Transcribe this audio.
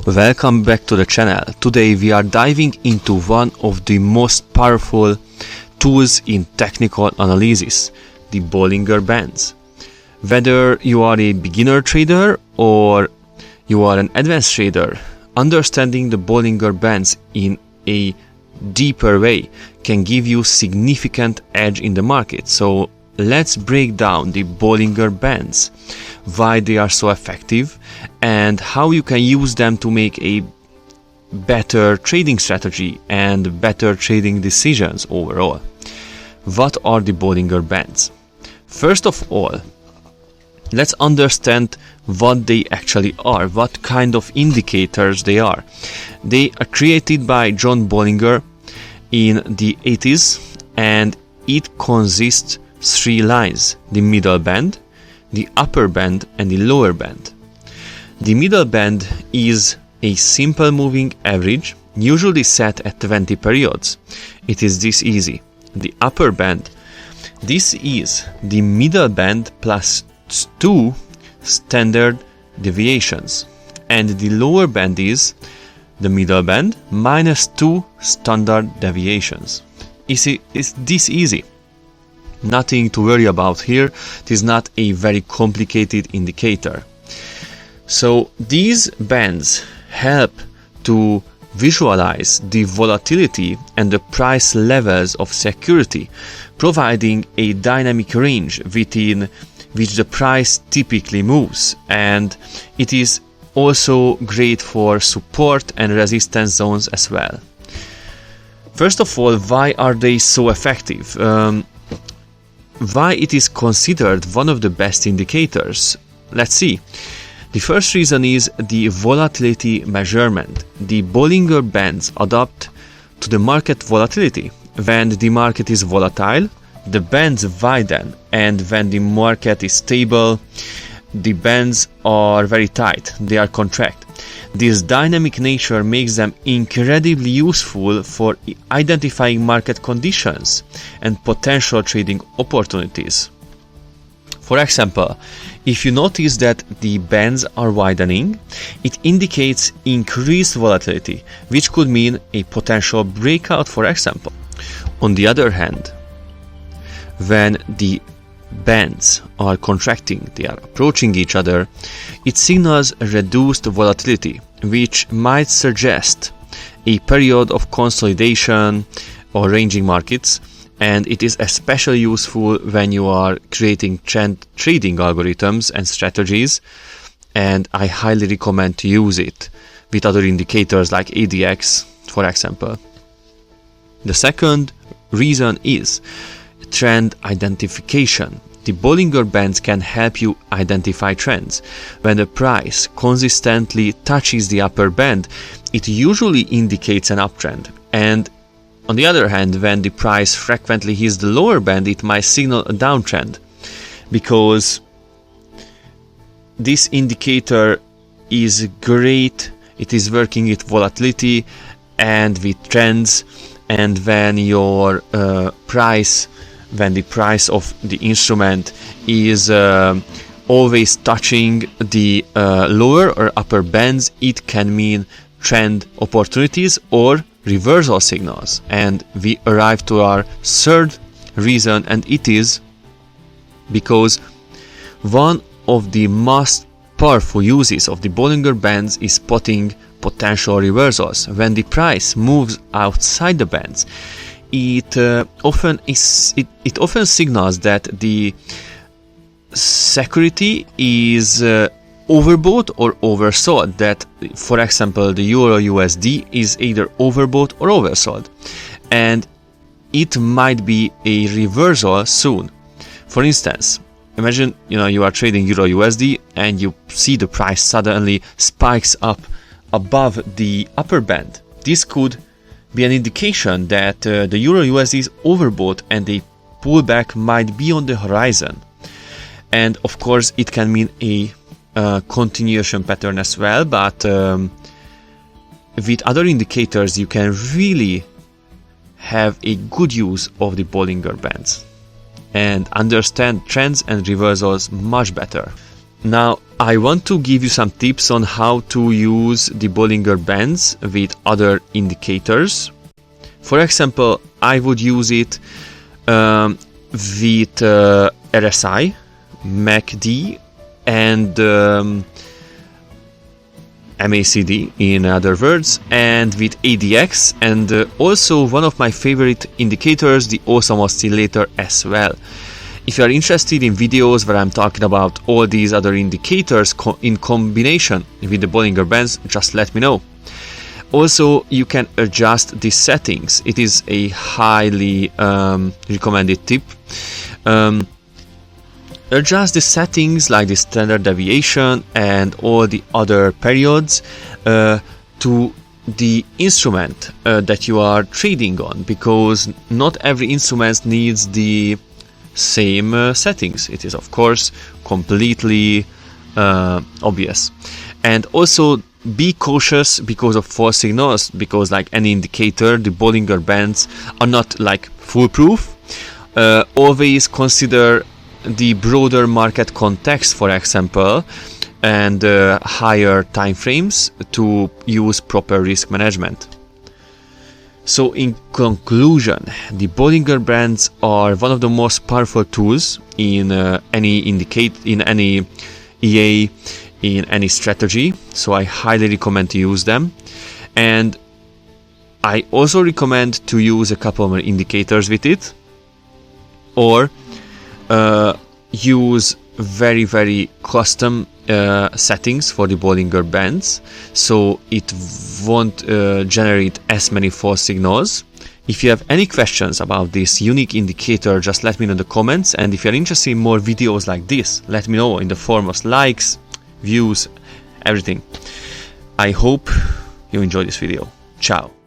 Welcome back to the channel. Today we are diving into one of the most powerful tools in technical analysis, the Bollinger Bands. Whether you are a beginner trader or you are an advanced trader, understanding the Bollinger Bands in a deeper way can give you significant edge in the market. So let's break down the Bollinger Bands, why they are so effective, and how you can use them to make a better trading strategy and better trading decisions overall. What are the Bollinger Bands? First of all, let's understand what they actually are, what kind of indicators they are. They are created by John Bollinger in the 80s, and it consists three lines: the middle band, the upper band, and the lower band. The middle band is a simple moving average, usually set at 20 periods. It is this easy. The upper band, this is the middle band plus 2 standard deviations, and the lower band is the middle band minus 2 standard deviations. Is this easy? Nothing to worry about here. It is not a very complicated indicator. So these bands help to visualize the volatility and the price levels of security, providing a dynamic range within which the price typically moves, and it is also great for support and resistance zones as well. First of all, why are they so effective? Why it is considered one of the best indicators? Let's see. The first reason is the volatility measurement. The Bollinger Bands adapt to the market volatility. When the market is volatile, the bands widen, and when the market is stable, the bands are very tight, they are contract. This dynamic nature makes them incredibly useful for identifying market conditions and potential trading opportunities. For example, if you notice that the bands are widening, it indicates increased volatility, which could mean a potential breakout, for example. On the other hand, when the bands are contracting, they are approaching each other, it signals reduced volatility, which might suggest a period of consolidation or ranging markets, and it is especially useful when you are creating trend trading algorithms and strategies, and I highly recommend to use it with other indicators like ADX, for example. The second reason is trend identification. The Bollinger Bands can help you identify trends. When the price consistently touches the upper band, it usually indicates an uptrend, and on the other hand, when the price frequently hits the lower band, it might signal a downtrend, because this indicator is great. It is working with volatility and with trends, and when your when the price of the instrument is always touching the lower or upper bands, it can mean trend opportunities or reversal signals. And we arrive to our third reason, and it is because one of the most powerful uses of the Bollinger Bands is spotting potential reversals. When the price moves outside the bands, it often signals that the security is overbought or oversold, that, for example, the Euro USD is either overbought or oversold, and it might be a reversal soon. For instance, imagine you are trading Euro USD and you see the price suddenly spikes up above the upper band. This could be an indication that the Euro USD is overbought and a pullback might be on the horizon. And of course, it can mean a continuation pattern as well, but with other indicators you can really have a good use of the Bollinger Bands and understand trends and reversals much better. Now I want to give you some tips on how to use the Bollinger Bands with other indicators. For example, I would use it with RSI, MACD and MACD in other words, and with ADX, and also one of my favorite indicators, the awesome oscillator as well. If you are interested in videos where I'm talking about all these other indicators in combination with the Bollinger Bands, just let me know. Also, you can adjust the settings. It is a highly recommended tip. Adjust the settings like the standard deviation and all the other periods to the instrument that you are trading on, because not every instrument needs the same settings. It is of course completely obvious. And also be cautious because of false signals, because like any indicator, the Bollinger Bands are not like foolproof. Always consider the broader market context, for example, and higher time frames to use proper risk management. So in conclusion, the Bollinger Bands are one of the most powerful tools in any EA, in any strategy. So I highly recommend to use them, and I also recommend to use a couple more indicators with it, or use very custom settings for the Bollinger Bands, so it won't generate as many false signals. If you have any questions about this unique indicator, just let me know in the comments, and if you're interested in more videos like this, let me know in the form of likes, views, everything. I hope you enjoyed this video. Ciao.